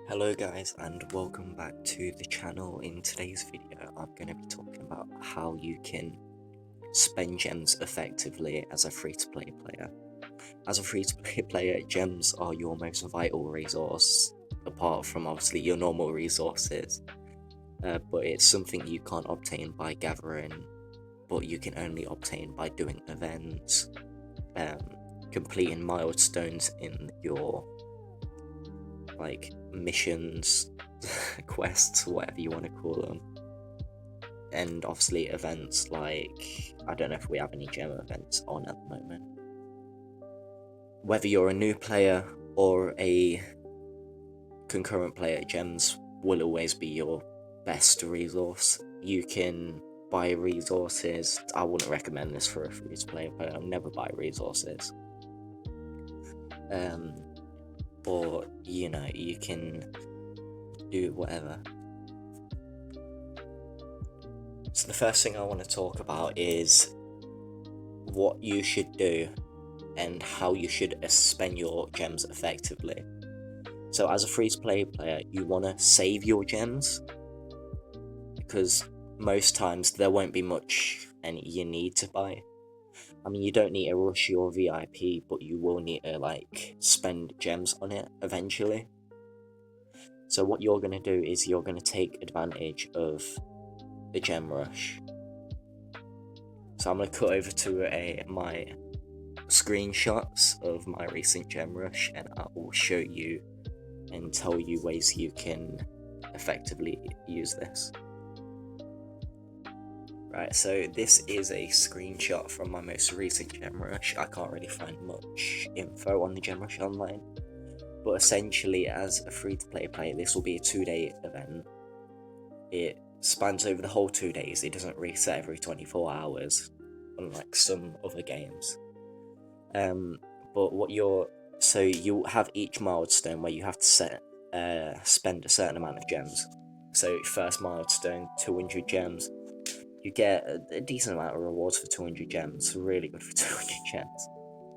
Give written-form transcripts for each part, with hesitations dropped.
Hello guys and welcome back to the channel. In today's video I'm going to be talking about how you can spend gems effectively as a free-to-play player. As a free-to-play player, gems are your most vital resource, apart from obviously your normal resources, but it's something you can't obtain by gathering, but you can only obtain by doing events, completing milestones in your missions, quests, whatever you want to call them, and obviously events like, I don't know if we have any gem events on at the moment. Whether you're a new player or a concurrent player, gems will always be your best resource. You can buy resources. I wouldn't recommend this for a free-to-play player. I'll never buy resources. Or you can do whatever. So the first thing I want to talk about is what you should do and how you should spend your gems effectively. So as a free-to-play player, you want to save your gems, because most times there won't be much and you need to buy. I mean, you don't need to rush your VIP, but you will need to spend gems on it eventually. So what you're going to do is you're going to take advantage of the gem rush. So I'm going to cut over to my screenshots of my recent gem rush, and I will show you and tell you ways you can effectively use this. Right, so this is a screenshot from my most recent gem rush. I can't really find much info on the gem rush online, but essentially as a free-to-play player, this will be a 2-day event. It spans over the whole 2 days. It doesn't reset every 24 hours, unlike some other games. But so you have each milestone where you have to spend a certain amount of gems. So first milestone, 200 gems. You get a decent amount of rewards for 200 gems, really good for 200 gems.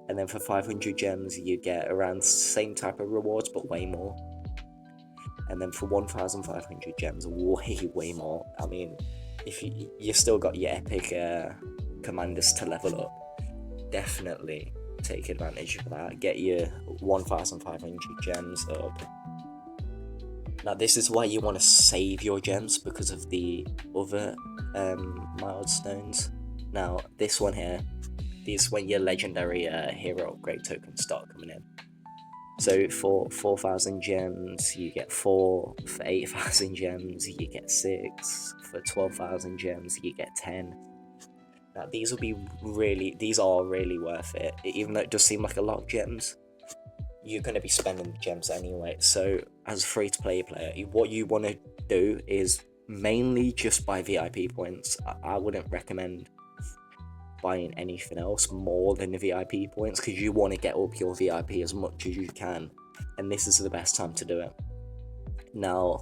And then for 500 gems, you get around the same type of rewards, but way more. And then for 1,500 gems, way more. I mean, if you still got your epic commanders to level up, definitely take advantage of that. Get your 1,500 gems up. Now this is why you want to save your gems, because of the other milestones. Now this one here, this is when your legendary hero upgrade tokens start coming in. So for 4,000 gems you get 4, for 8,000 gems you get 6, for 12,000 gems you get 10. Now these are really worth it. Even though it does seem like a lot of gems, you're going to be spending the gems anyway. So as a free-to-play player, what you want to do is mainly just buy VIP points. I wouldn't recommend buying anything else more than the VIP points, because you want to get up your VIP as much as you can, and this is the best time to do it. Now,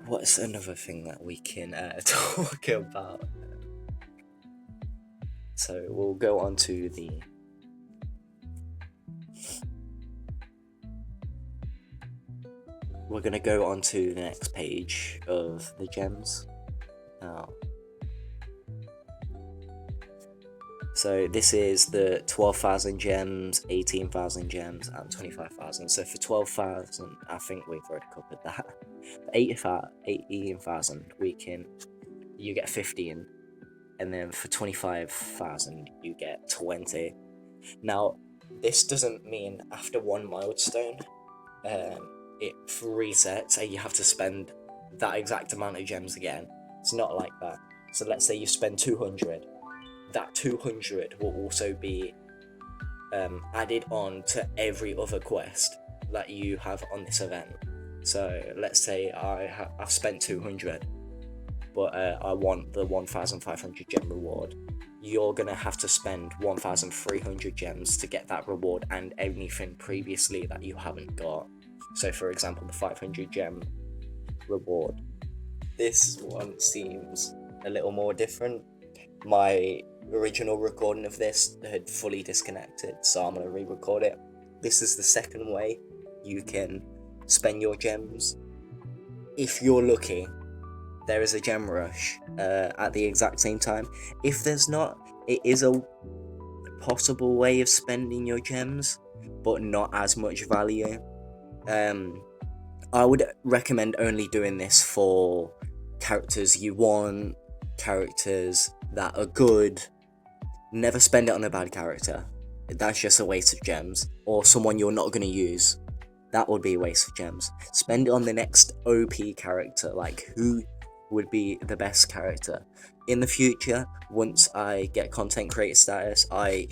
what's another thing that we can talk about? So we'll go on to we're going to go on to the next page of the gems now. So this is the 12,000 gems, 18,000 gems, and 25,000. So for 12,000, I think we've already covered that. For 18,000, you get 15, and then for 25,000, you get 20. Now, this doesn't mean after one milestone, it resets and you have to spend that exact amount of gems again. It's not like that. So let's say you spend 200. That 200 will also be added on to every other quest that you have on this event. So let's say I've spent 200, but I want the 1,500 gem reward. You're gonna have to spend 1,300 gems to get that reward and anything previously that you haven't got. So for example, the 500 gem reward. This one seems a little more different. My original recording of this had fully disconnected, so I'm going to re-record it. This is the second way you can spend your gems. If you're lucky, there is a gem rush at the exact same time. If there's not, it is a possible way of spending your gems, but not as much value. I would recommend only doing this for characters you want, characters that are good. Never spend it on a bad character. That's just a waste of gems. Or someone you're not going to use. That would be a waste of gems. Spend it on the next OP character, like who would be the best character. In the future, once I get content creator status, I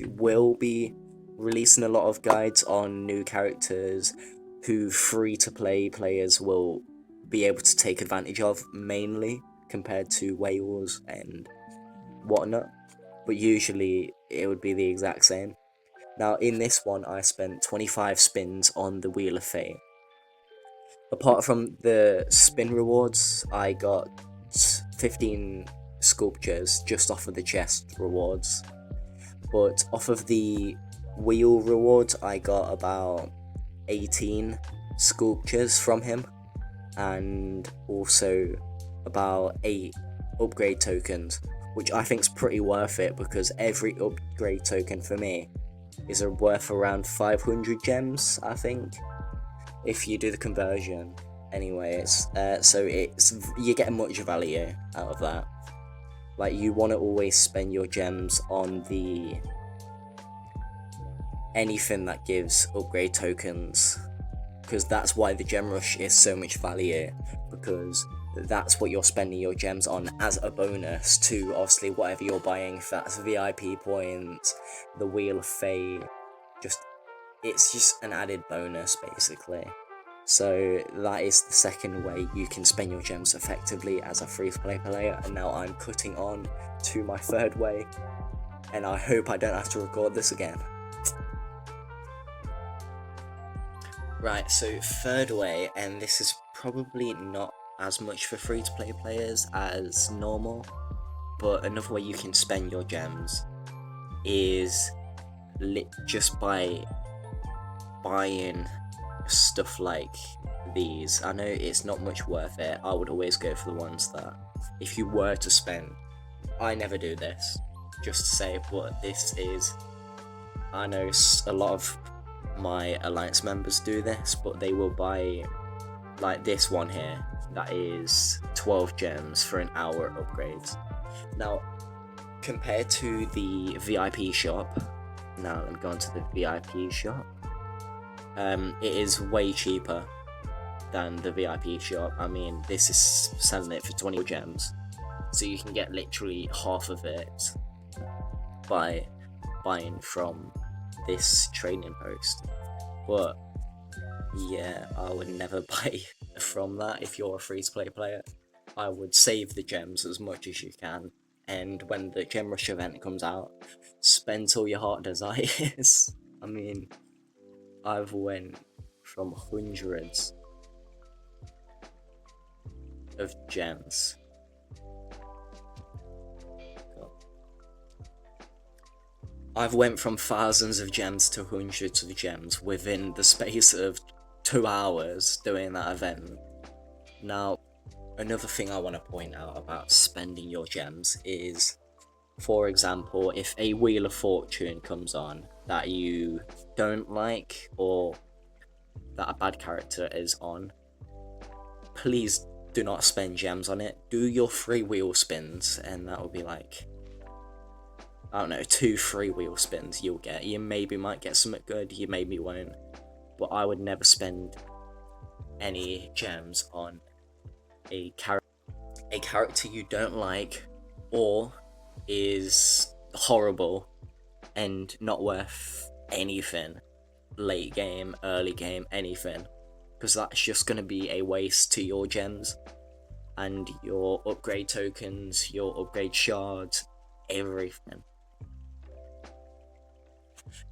will be releasing a lot of guides on new characters who free-to-play players will be able to take advantage of, mainly compared to whales and whatnot. But usually it would be the exact same. Now in this one I spent 25 spins on the Wheel of Fate. Apart from the spin rewards, I got 15 sculptures just off of the chest rewards. But off of the wheel rewards I got about 18 sculptures from him, and also about 8 upgrade tokens, which I think is pretty worth it because every upgrade token for me is worth around 500 gems, I think, if you do the conversion. Anyways, so you get much value out of that. Like, you want to always spend your gems on the anything that gives upgrade tokens, because that's why the gem rush is so much value, because that's what you're spending your gems on as a bonus to obviously whatever you're buying. If that's VIP points, the Wheel of Fate, it's just an added bonus basically. So that is the second way you can spend your gems effectively as a free-to-play player. And now I'm cutting on to my third way, and I hope I don't have to record this again. Right, so third way, and this is probably not as much for free-to-play players as normal, but another way you can spend your gems is just by buying stuff like these. I know it's not much worth it. I would always go for the ones that, if you were to spend, I never do this, just to say, but this is, I know a lot of my alliance members do this, but they will buy like this one here that is 12 gems for an hour upgrades. Now compared to the VIP shop, now let me go on to the VIP shop. It is way cheaper than the VIP shop. I mean, this is selling it for 20 gems, so you can get literally half of it by buying from this trading post. But yeah, I would never buy from that. If you're a free-to-play player, I would save the gems as much as you can, and when the gem rush event comes out, spend all your heart desires. I mean, I've went from hundreds of gems. I've went from thousands of gems to hundreds of gems within the space of 2 hours doing that event. Now, another thing I want to point out about spending your gems is, for example, if a Wheel of Fortune comes on that you don't like, or that a bad character is on, please do not spend gems on it. Do your free wheel spins, and that will be like, I don't know, 2 free wheel spins you'll get. You maybe might get something good, you maybe won't, but I would never spend any gems on a character you don't like, or is horrible and not worth anything, late game, early game, anything, because that's just going to be a waste to your gems and your upgrade tokens, your upgrade shards, everything.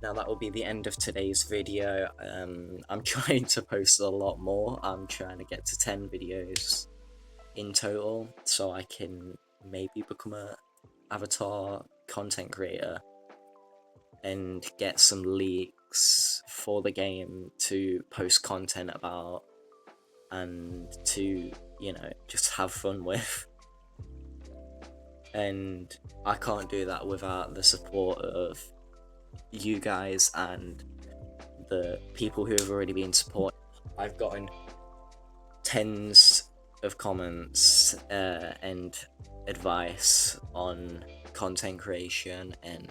Now that will be the end of today's video. I'm trying to post a lot more. I'm trying to get to 10 videos in total, so I can maybe become a avatar content creator and get some leaks topics for the game to post content about and to, just have fun with. And I can't do that without the support of you guys and the people who have already been supporting. I've gotten tens of comments and advice on content creation, and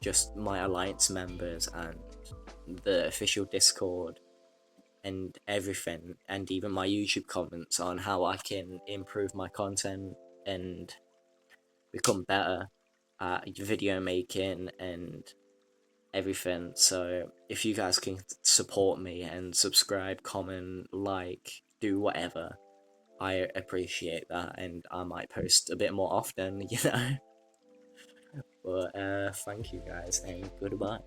just my alliance members and the official Discord and everything, and even my YouTube comments on how I can improve my content and become better at video making and everything. So if you guys can support me and subscribe, comment, like, do whatever, I appreciate that, and I might post a bit more often, But thank you guys, and goodbye.